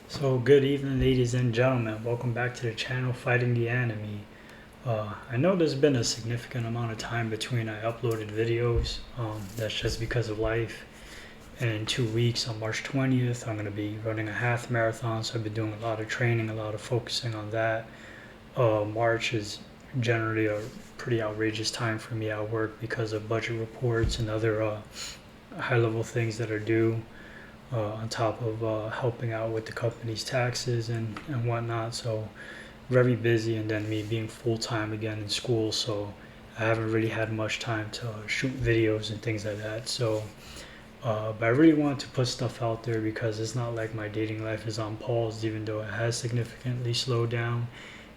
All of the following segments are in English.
So good evening, ladies and gentlemen. Welcome back to the channel Fighting the Enemy. I know there's been a significant amount of time between I uploaded videos. That's just because of life. And in 2 weeks, on March 20th, I'm going to be running a half marathon. So I've been doing a lot of training, a lot of focusing on that. March is generally a pretty outrageous time for me at work because of budget reports and other high-level things that are due. On top of helping out with the company's taxes and whatnot. So very busy, and then me being full-time again in school, so I haven't really had much time to shoot videos and things like that. So but I really want to put stuff out there because it's not like my dating life is on pause, even though it has significantly slowed down.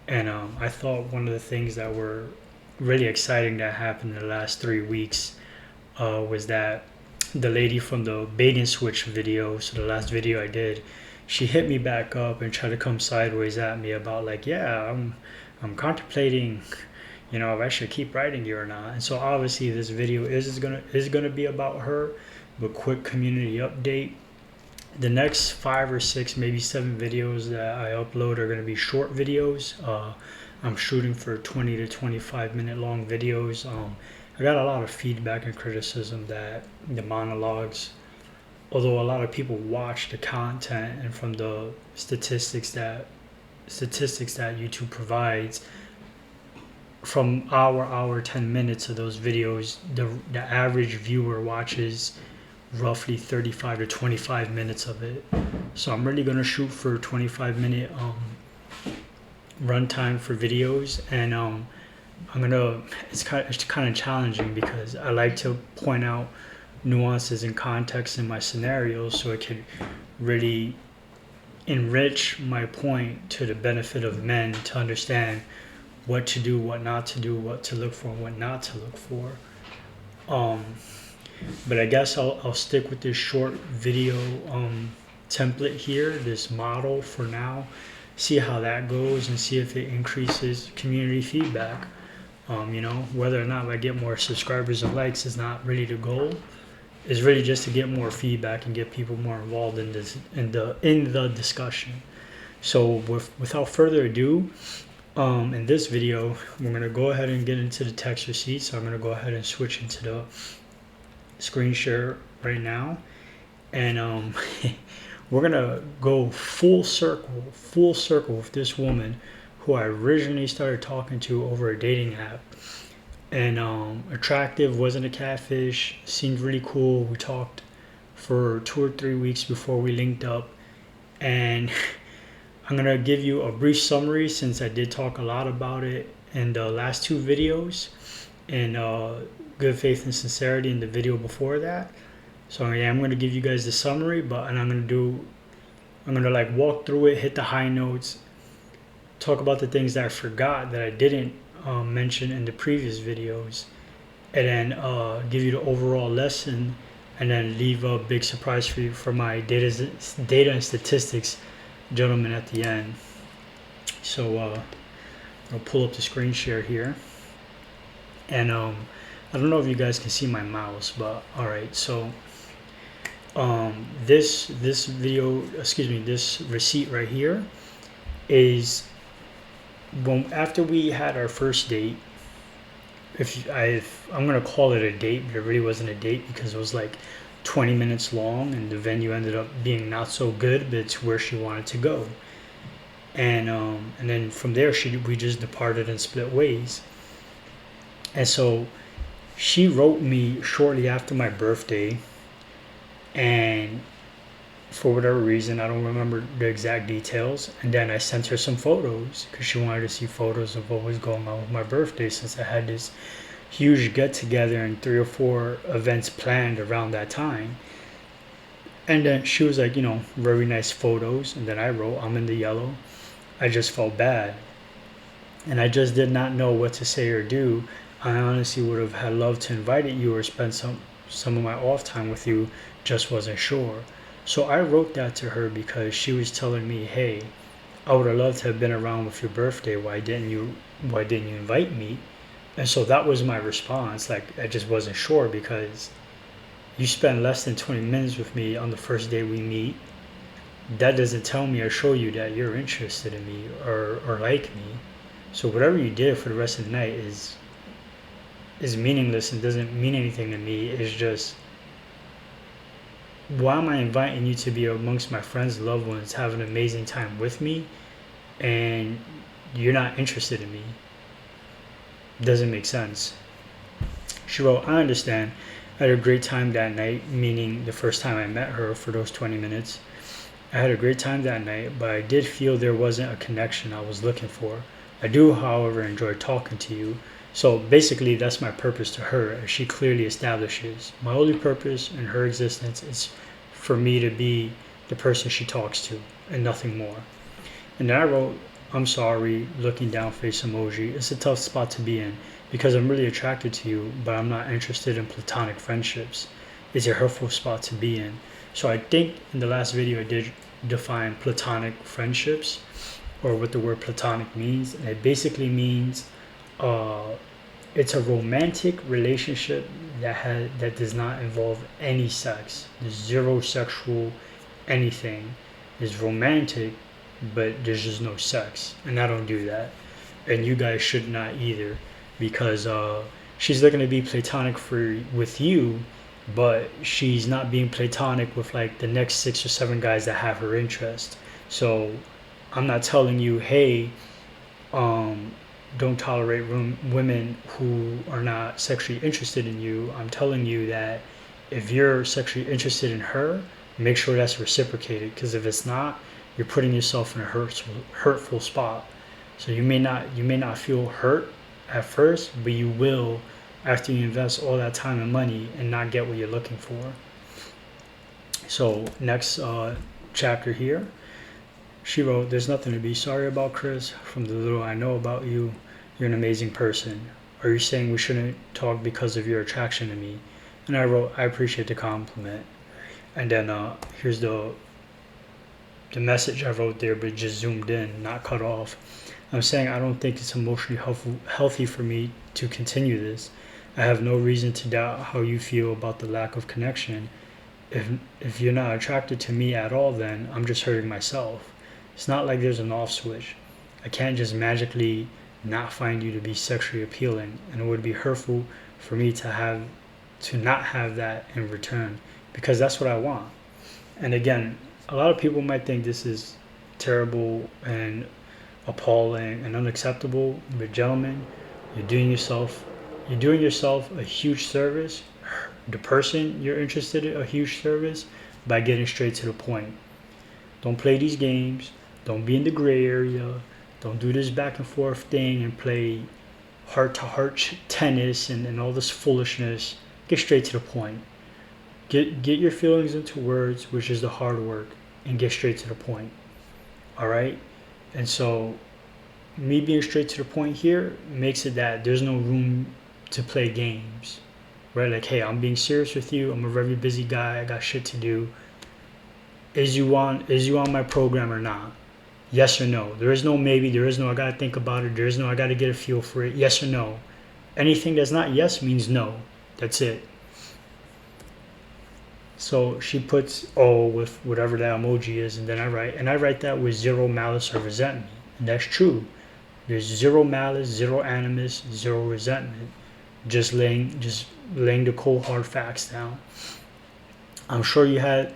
And I thought one of the things that were really exciting that happened in the last 3 weeks was that the lady from the bait and switch video, so the last video I did, she hit me back up and tried to come sideways at me about like, yeah, I'm contemplating, if I should keep writing you or not. And so obviously this video is gonna be about her, but quick community update. The next 5 or 6, maybe 7 videos that I upload are gonna be short videos. I'm shooting for 20 to 25 minute long videos. I got a lot of feedback and criticism that the monologues, although a lot of people watch the content, and from the statistics that YouTube provides, from hour 10 minutes of those videos, the average viewer watches roughly 35 to 25 minutes of it. So I'm really gonna shoot for 25-minute runtime for videos, and it's kind of challenging because I like to point out nuances and context in my scenarios so it could really enrich my point to the benefit of men to understand what to do, what not to do, what to look for, and what not to look for. But I guess I'll stick with this short video template here, this model for now, see how that goes and see if it increases community feedback. Whether or not I get more subscribers and likes is not really the goal. It's really just to get more feedback and get people more involved in the discussion. So without further ado, in this video, we're gonna go ahead and get into the text receipt. So I'm gonna go ahead and switch into the screen share right now, and we're gonna go full circle with this woman who I originally started talking to over a dating app. And attractive, wasn't a catfish, seemed really cool. We talked for 2 or 3 weeks before we linked up. And I'm gonna give you a brief summary since I did talk a lot about it in the last 2 videos, and good faith and sincerity in the video before that. So yeah, I'm gonna give you guys the summary, and I'm gonna like walk through it, hit the high notes, talk about the things that I forgot that I didn't mention in the previous videos, and then give you the overall lesson, and then leave a big surprise for you for my data and statistics gentlemen at the end. So I'll pull up the screen share here, and I don't know if you guys can see my mouse, but all right. So this receipt right here is after we had our first date. I'm gonna call it a date, but it really wasn't a date because it was like 20 minutes long, and the venue ended up being not so good, but it's where she wanted to go. And then from there, we just departed and split ways. And so she wrote me shortly after my birthday, and for whatever reason, I don't remember the exact details, and then I sent her some photos because she wanted to see photos of what was going on with my birthday, since I had this huge get together and 3 or 4 events planned around that time. And then she was like, very nice photos. And then I wrote, I'm in the yellow. I just felt bad, and I just did not know what to say or do. I honestly would have had loved to invite you or spend some of my off time with you, just wasn't sure. So I wrote that to her because she was telling me, hey, I would have loved to have been around with your birthday. Why didn't you invite me? And so that was my response. Like, I just wasn't sure because You spend less than 20 minutes with me on the first day we meet. That doesn't tell me or show you that you're interested in me or like me. So whatever you did for the rest of the night is meaningless and doesn't mean anything to me. It's just, why am I inviting you to be amongst my friends, loved ones, have an amazing time with me, and you're not interested in me? Doesn't make sense. She wrote, I understand. I had a great time that night, meaning the first time I met her for those 20 minutes. I had a great time that night, but I did feel there wasn't a connection I was looking for. I do, however, enjoy talking to you. So basically, that's my purpose to her, as she clearly establishes. My only purpose in her existence is for me to be the person she talks to, and nothing more. And then I wrote, I'm sorry, looking down face emoji. It's a tough spot to be in because I'm really attracted to you, but I'm not interested in platonic friendships. It's a hurtful spot to be in. So I think in the last video I did define platonic friendships, or what the word platonic means. And it basically means it's a romantic relationship that does not involve any sex. There's zero sexual anything. It's romantic, but there's just no sex, and I don't do that, and you guys should not either, because she's looking to be platonic with you, but she's not being platonic with like the next 6 or 7 guys that have her interest. So I'm not telling you, hey, don't tolerate women who are not sexually interested in you. I'm telling you that if you're sexually interested in her, make sure that's reciprocated, because if it's not, you're putting yourself in a hurtful spot. So you may not feel hurt at first, but you will after you invest all that time and money and not get what you're looking for. So next chapter here, she wrote, there's nothing to be sorry about, Chris. From the little I know about you, you're an amazing person. Are you saying we shouldn't talk because of your attraction to me? And I wrote, I appreciate the compliment. And then here's the message I wrote there, but just zoomed in, not cut off. I'm saying I don't think it's emotionally healthy for me to continue this. I have no reason to doubt how you feel about the lack of connection. If you're not attracted to me at all, then I'm just hurting myself. It's not like there's an off switch. I can't just magically not find you to be sexually appealing, and it would be hurtful for me to not have that in return, because that's what I want. And again, a lot of people might think this is terrible and appalling and unacceptable, but gentlemen, you're doing yourself a huge service, the person you're interested in a huge service, by getting straight to the point. Don't play these games. Don't be in the gray area. Don't do this back and forth thing and play heart-to-heart tennis and all this foolishness. Get straight to the point. Get your feelings into words, which is the hard work, and get straight to the point. All right? And so me being straight to the point here makes it that there's no room to play games, right? Like, hey, I'm being serious with you. I'm a very busy guy. I got shit to do. Is you on my program or not? Yes or no? There is no maybe. There is no I gotta think about it. There is no I gotta get a feel for it. Yes or no? Anything that's not yes means no. That's it. So she puts oh with whatever that emoji is, and then I write that with zero malice or resentment, and that's true. There's zero malice, zero animus, zero resentment. Just laying the cold hard facts down. I'm sure you had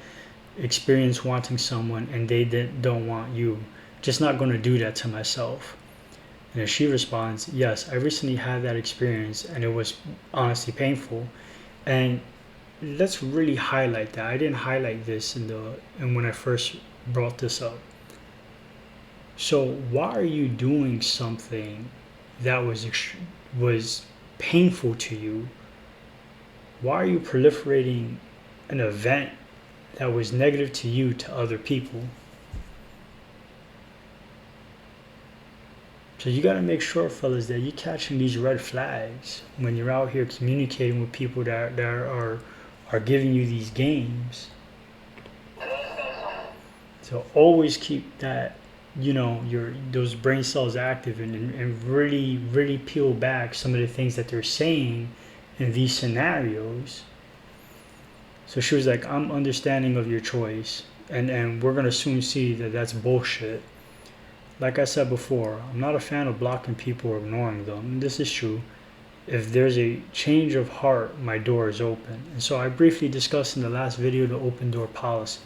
experience wanting someone and they don't want you. Just not going to do that to myself. And then she responds, yes, I recently had that experience and it was honestly painful. And let's really highlight that. I didn't highlight this and when I first brought this up. So why are you doing something that was painful to you? Why are you proliferating an event that was negative to you to other people? So you got to make sure, fellas, that you're catching these red flags when you're out here communicating with people that are giving you these games. So always keep that, those brain cells active and really peel back some of the things that they're saying in these scenarios, So she was like, I'm understanding of your choice, and we're gonna soon see that that's bullshit. Like I said before, I'm not a fan of blocking people or ignoring them. And this is true. If there's a change of heart, my door is open. And so I briefly discussed in the last video the open door policy.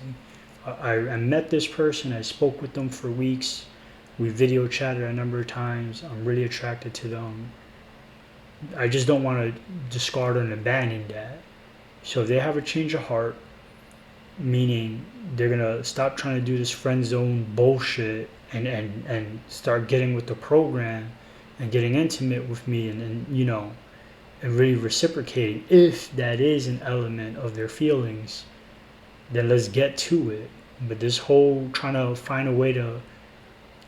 I met this person, I spoke with them for weeks, we video chatted a number of times, I'm really attracted to them. I just don't want to discard and abandon that. So if they have a change of heart, meaning they're gonna stop trying to do this friend zone bullshit and start getting with the program and getting intimate with me and really reciprocating, if that is an element of their feelings, then let's get to it. But this whole trying to find a way to,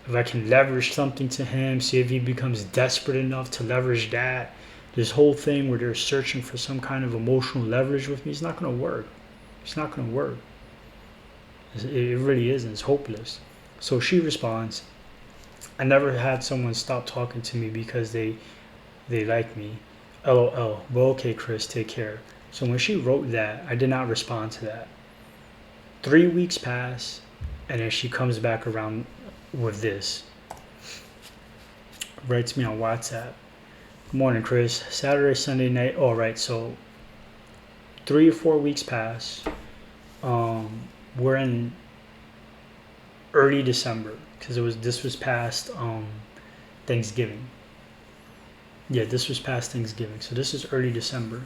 if I can leverage something to him, see if he becomes desperate enough to leverage that, this whole thing where they're searching for some kind of emotional leverage with me, it's not going to work. It's not going to work. It really isn't. It's hopeless. So she responds, I never had someone stop talking to me because they like me. LOL. Well, okay, Chris, take care. So when she wrote that, I did not respond to that. 3 weeks pass, and then she comes back around with this. Writes me on WhatsApp. Good morning, Chris. Saturday, Sunday night. All right, so 3 or 4 weeks pass. We're in early December because this was past Thanksgiving. Yeah, this was past Thanksgiving. So this is early December.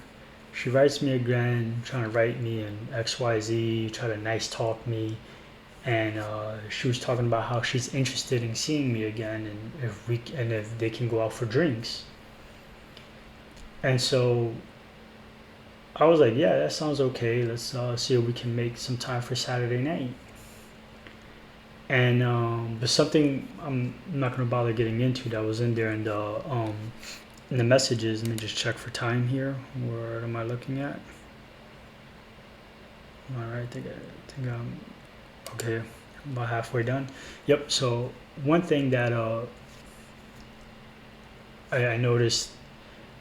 She writes me again, trying to write me in XYZ, try to nice talk me. And she was talking about how she's interested in seeing me again, and if they can go out for drinks. And so I was like, yeah, that sounds okay. Let's see if we can make some time for Saturday night. And but something I'm not gonna bother getting into that was in there in the messages. Let me just check for time here. What am I looking at? All right, I think I'm okay. I'm about halfway done. Yep. So one thing that I noticed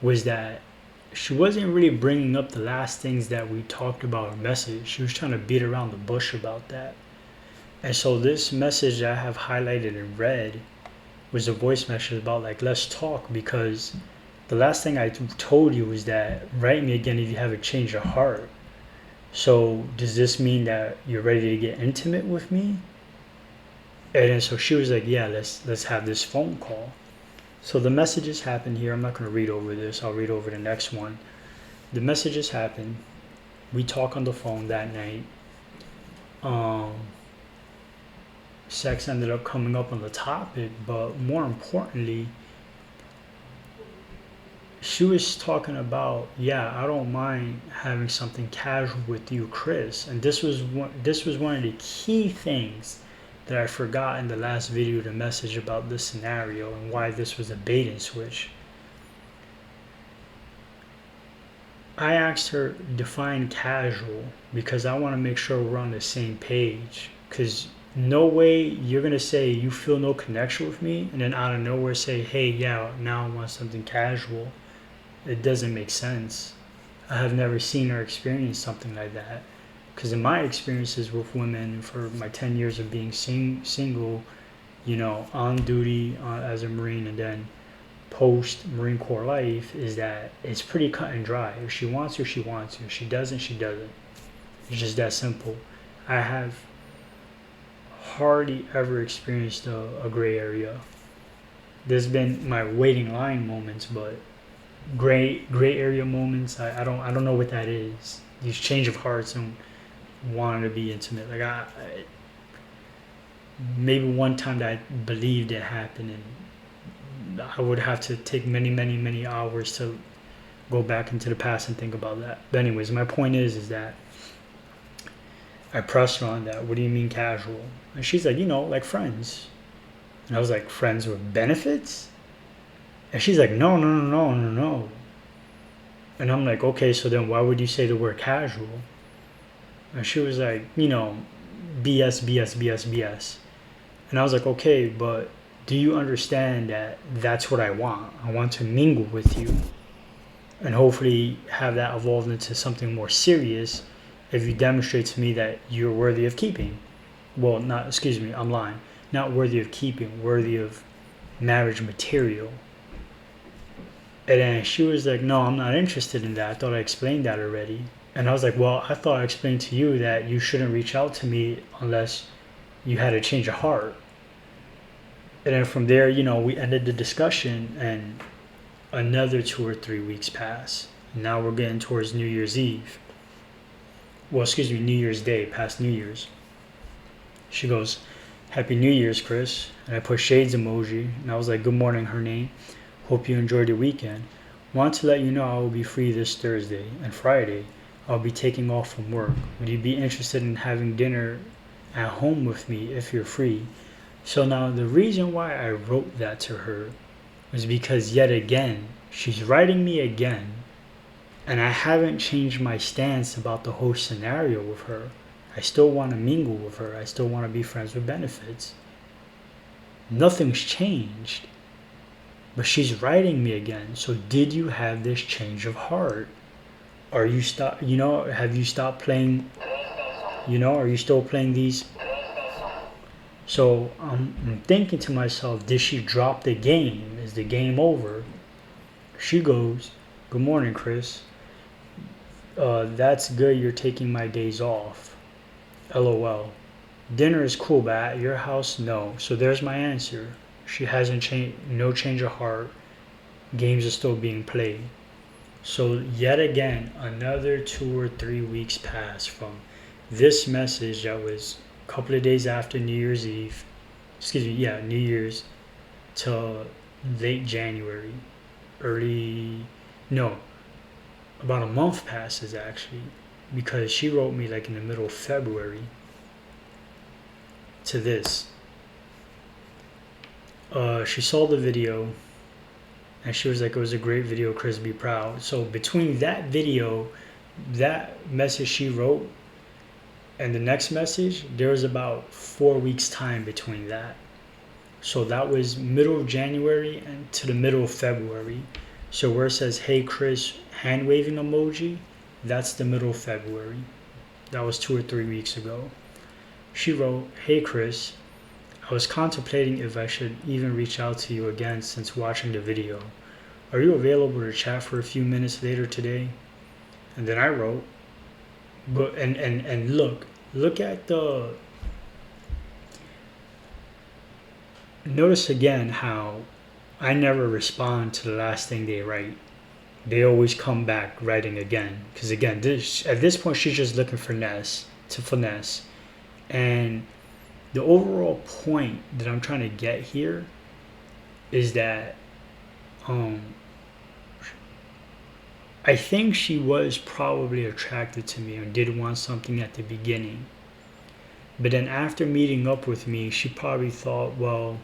was that she wasn't really bringing up the last things that we talked about in message. She was trying to beat around the bush about that. And so this message that I have highlighted in red was a voice message about like, let's talk, because the last thing I told you was that write me again if you have a change of heart. So does this mean that you're ready to get intimate with me? And then so she was like, yeah, let's have this phone call. So the messages happened here. I'm not going to read over this. I'll read over the next one. The messages happened. We talk on the phone that night. Sex ended up coming up on the topic, but more importantly, she was talking about, yeah, I don't mind having something casual with you, Chris. And this was one of the key things that I forgot in the last video, the message about this scenario and why this was a bait and switch. I asked her define casual because I want to make sure we're on the same page, because no way you're going to say you feel no connection with me and then out of nowhere say, hey, yeah, now I want something casual. It doesn't make sense. I have never seen or experienced something like that. Because in my experiences with women for my 10 years of being single, on duty as a Marine and then post Marine Corps life, is that it's pretty cut and dry. If she wants you, she wants you. If she doesn't, she doesn't. It's just that simple. I have hardly ever experienced a gray area. There's been my waiting line moments, but gray area moments, I don't know what that is. These change of hearts and wanting to be intimate. Like I maybe one time that I believed it happened, and I would have to take many hours to go back into the past and think about that. But anyways, my point is that I pressed her on that. What do you mean casual? And she's like, like friends. And I was like, friends with benefits? And she's like, no. And I'm like, okay, so then why would you say the word casual? And she was like, BS. And I was like, okay, but do you understand that that's what I want? I want to mingle with you and hopefully have that evolve into something more serious if you demonstrate to me that you're worthy of keeping. Well, not, excuse me, I'm lying. Not worthy of keeping, worthy of marriage material. And then she was like, no, I'm not interested in that. I thought I explained that already. And I was like, well, I thought I explained to you that you shouldn't reach out to me unless you had a change of heart. And then from there, we ended the discussion, and another 2 or 3 weeks pass. Now we're getting towards New Year's Eve. Well, excuse me, New Year's Day, past New Year's. She goes, Happy New Year's, Chris. And I put shades emoji, and I was like, good morning, her name. Hope you enjoyed your weekend. Want to let you know I will be free this Thursday and Friday. I'll be taking off from work. Would you be interested in having dinner at home with me if you're free? So now the reason why I wrote that to her was because yet again, she's writing me again, and I haven't changed my stance about the whole scenario with her. I still want to mingle with her. I still want to be friends with benefits. Nothing's changed. But she's writing me again. So did you have this change of heart? Are you have you stopped playing, are you still playing these? So I'm thinking to myself, did she drop the game? Is the game over? She goes, good morning, Chris. That's good you're taking my days off. LOL. Dinner is cool, but at your house, no. So there's my answer. She hasn't changed, no change of heart. Games are still being played. So yet again, another 2 or 3 weeks pass from this message that was a couple of days after New Year's Eve. New Year's, to late January, about a month passes actually, because she wrote me like in the middle of February to this. She saw the video and she was like, it was a great video, Chris, be proud. So between that video, that message she wrote, and the next message, there was about 4 weeks time between that. So that was middle of January and to the middle of February. So where it says, hey Chris, hand waving emoji, that's the middle of February. That was 2 or 3 weeks ago. She wrote, hey Chris, I was contemplating if I should even reach out to you again since watching the video. Are you available to chat for a few minutes later today? And then I wrote, but and look at the, notice again how I never respond to the last thing they write. They always come back writing again. Because again, at this point, she's just looking for finesse. And the overall point that I'm trying to get here is that I think she was probably attracted to me and did want something at the beginning. But then after meeting up with me, she probably thought, well,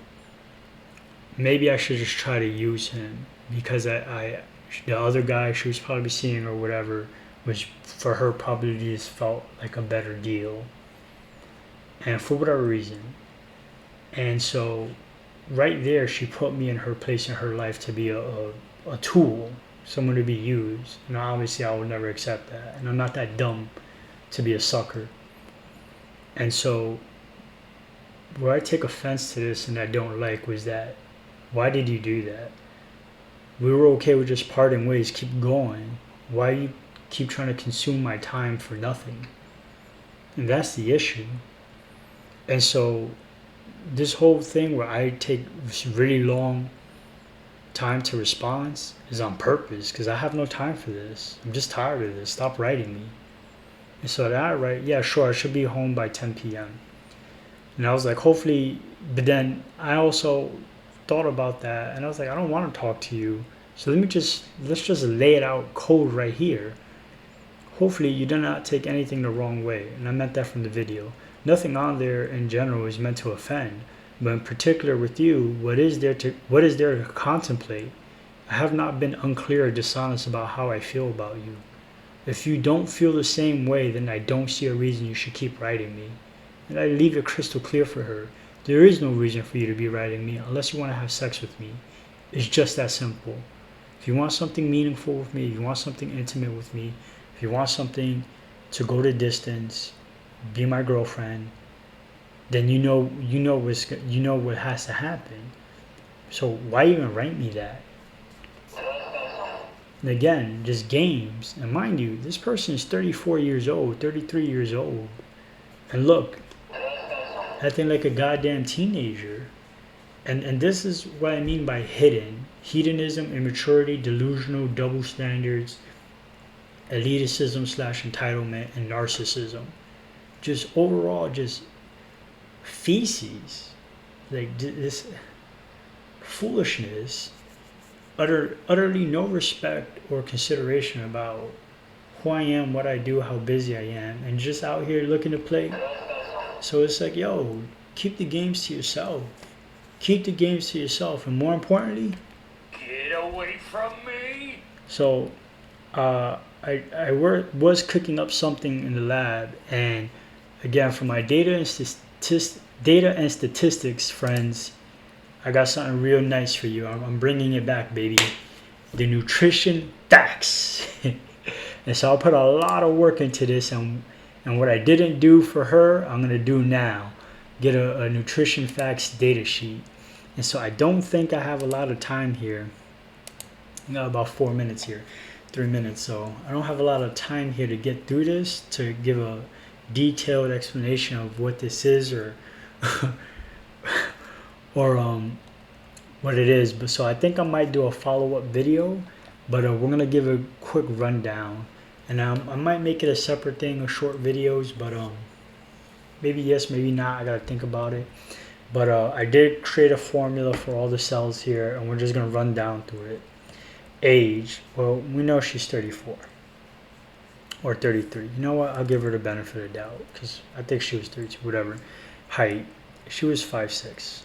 maybe I should just try to use him, because the other guy she was probably seeing or whatever was, for her, probably just felt like a better deal. And for whatever reason. And so right there, she put me in her place in her life to be a tool, someone to be used. And obviously I would never accept that. And I'm not that dumb to be a sucker. And so where I take offense to this and I don't like was that, why did you do that? We were okay with just parting ways, keep going. Why you keep trying to consume my time for nothing? And that's the issue. And so this whole thing where I take really long time to respond is on purpose, because I have no time for this. I'm just tired of this. Stop writing me. And so that I write, yeah, sure, I should be home by 10 p.m. And I was like, hopefully, but then I also thought about that and I was like, I don't want to talk to you. So let's just lay it out cold right here. Hopefully you do not take anything the wrong way. And I meant that from the video. Nothing on there in general is meant to offend, but in particular with you, what is there to contemplate? I have not been unclear or dishonest about how I feel about you. If you don't feel the same way, then I don't see a reason you should keep writing me. And I leave it crystal clear for her. There is no reason for you to be writing me unless you want to have sex with me. It's just that simple. If you want something meaningful with me, if you want something intimate with me, if you want something to go the distance, be my girlfriend, then you know what has to happen. So why even write me that? And again, just games. And mind you, this person is 34 years old, 33 years old. And look, acting like a goddamn teenager. And this is what I mean by hidden. Hedonism, immaturity, delusional, double standards, elitism / entitlement, and narcissism. Just overall, just feces. Like this foolishness. Utterly no respect or consideration about who I am, what I do, how busy I am, and just out here looking to play. So it's like, yo, keep the games to yourself. Keep the games to yourself, and more importantly, get away from me. So, I was cooking up something in the lab, and again, for my data and statistics friends, I got something real nice for you. I'm bringing it back, baby. The nutrition facts. And so I'll put a lot of work into this, and what I didn't do for her, I'm gonna do now. Get a nutrition facts data sheet. And so I don't think I have a lot of time here. I got about 4 minutes here, 3 minutes. So I don't have a lot of time here to get through this, to give a detailed explanation of what this is or what it is. But so I think I might do a follow-up video, but we're gonna give a quick rundown, and I might make it a separate thing, a short videos, but maybe yes, maybe not. I gotta think about it. But I did create a formula for all the cells here, and we're just gonna run down through it. Age, well, we know she's 34 or 33. You know what? I'll give her the benefit of the doubt because I think she was 32. Whatever. Height, she was 5'6".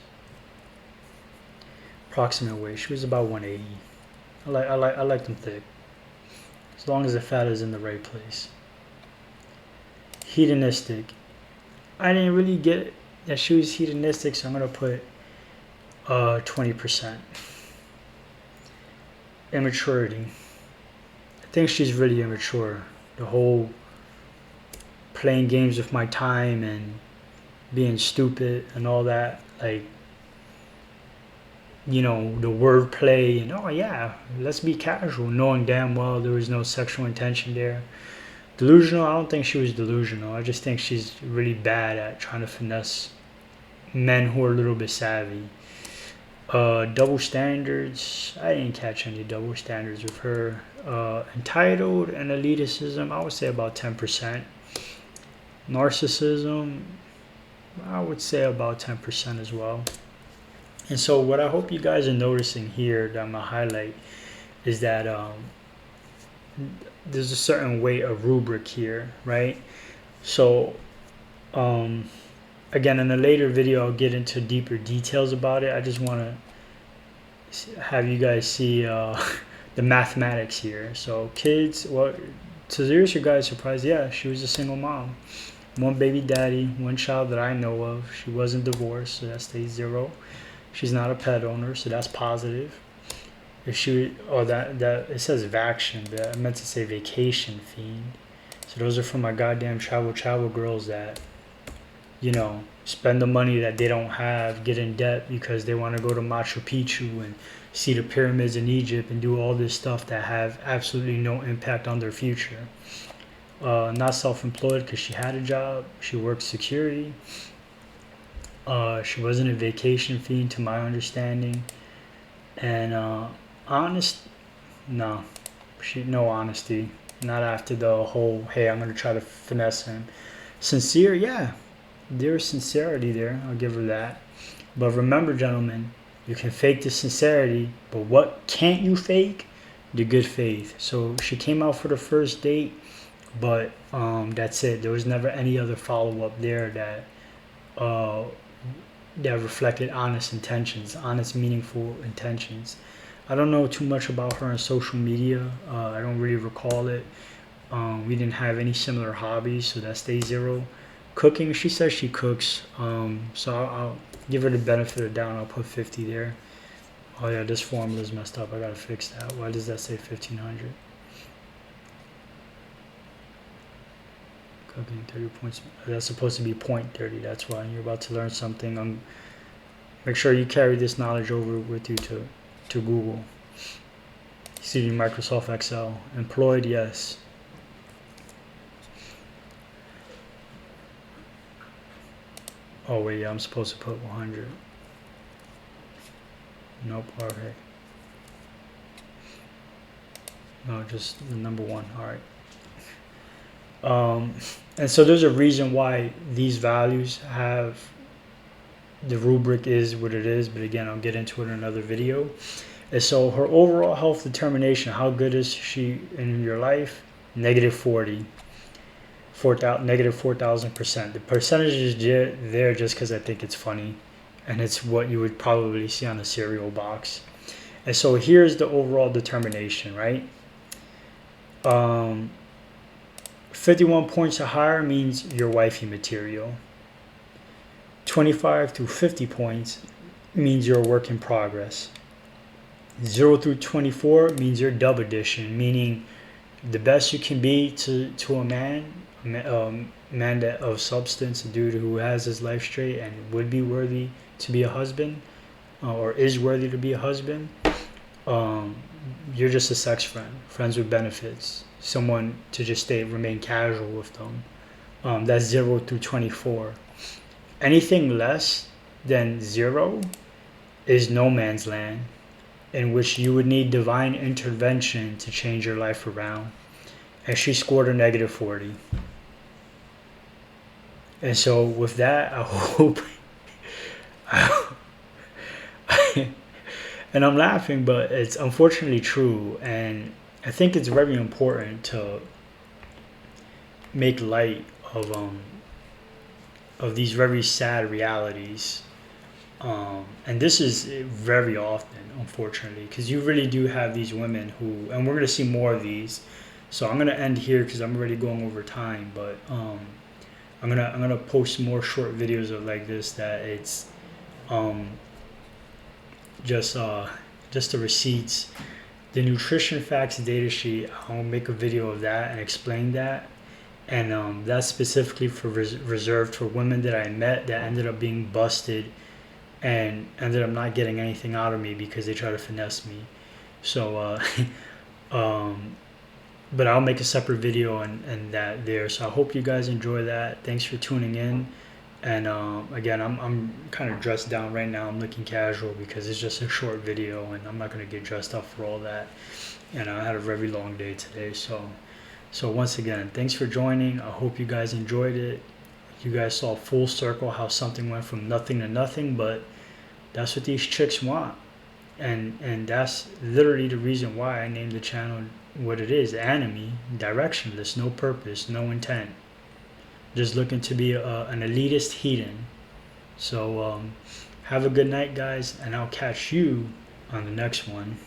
Approximate weight, she was about 180. I like them thick, as long as the fat is in the right place. Hedonistic, I didn't really get that she was hedonistic, so I'm gonna put 20%. Immaturity, I think she's really immature. The whole playing games with my time and being stupid and all that, like, you know, the wordplay and oh yeah, let's be casual, knowing damn well there was no sexual intention there. Delusional, I don't think she was delusional. I just think she's really bad at trying to finesse men who are a little bit savvy. Double standards, I didn't catch any double standards with her. Entitled and elitism, I would say about 10%. Narcissism, I would say about 10% as well. And so what I hope you guys are noticing here that I'm gonna highlight is that there's a certain way, a rubric here, right? So again, in a later video, I'll get into deeper details about it. I just want to have you guys see the mathematics here. So kids, well, to there's your guys' surprise, yeah, she was a single mom. One baby daddy, one child that I know of. She wasn't divorced, so that stays 0. She's not a pet owner, so that's positive. If she, oh, that it says vaction, but I meant to say vacation fiend. So those are for my goddamn travel girls that, you know, spend the money that they don't have, get in debt because they want to go to Machu Picchu and see the pyramids in Egypt and do all this stuff that have absolutely no impact on their future. Not self-employed because she had a job. She worked security. She wasn't a vacation fiend to my understanding. And honest, no, no honesty. Not after the whole, hey, I'm going to try to finesse him. Sincere, yeah. There's sincerity there. I'll give her that. But remember, gentlemen, you can fake the sincerity, but what can't you fake? The good faith. So she came out for the first date, but that's it. There was never any other follow-up there that reflected honest intentions, honest, meaningful intentions. I don't know too much about her on social media. I don't really recall it. We didn't have any similar hobbies, so that stays 0. Cooking, she says she cooks, so I'll give her the benefit of the doubt. I'll put 50 there. Oh yeah, this formula is messed up. I gotta fix that. Why does that say 1500? Cooking 30 points. That's supposed to be point 30. That's why you're about to learn something. Make sure you carry this knowledge over with you to Google. See Microsoft Excel. Employed, yes. Oh wait, yeah, I'm supposed to put 100. Nope. Okay. No, just the number 1. All right. And so there's a reason why these values have, the rubric is what it is, but again, I'll get into it in another video. And so her overall health determination, how good is she in your life? Negative 40. Negative 4,000%. The percentage is there just because I think it's funny, and it's what you would probably see on a cereal box. And so here's the overall determination, right? 51 points or higher means you're wifey material. 25 through 50 points means you're a work in progress. 0 through 24 means you're dub edition, meaning the best you can be to a man that of substance, a dude who has his life straight and would be worthy to be a husband, or is worthy to be a husband. You're just a sex friend, friends with benefits, someone to just remain casual with them. That's 0 through 24. Anything less than 0 is no man's land, in which you would need divine intervention to change your life around. And she scored a negative 40. And so with that, I hope, and I'm laughing, but it's unfortunately true. And I think it's very important to make light of these very sad realities. And this is very often, unfortunately, because you really do have these women who, and we're going to see more of these. So I'm going to end here because I'm already going over time, but I'm gonna post more short videos of like this, that it's just the receipts, the nutrition facts data sheet. I'll make a video of that and explain that. And that's specifically for reserved for women that I met that ended up being busted and ended up not getting anything out of me because they try to finesse me. So but I'll make a separate video and that there. So I hope you guys enjoy that. Thanks for tuning in. And again, I'm kind of dressed down right now. I'm looking casual because it's just a short video and I'm not going to get dressed up for all that. And I had a very long day today. So once again, thanks for joining. I hope you guys enjoyed it. You guys saw full circle how something went from nothing to nothing, but that's what these chicks want. And that's literally the reason why I named the channel what it is, Anime, directionless, no purpose, no intent. Just looking to be an elitist heathen. So have a good night, guys, and I'll catch you on the next one.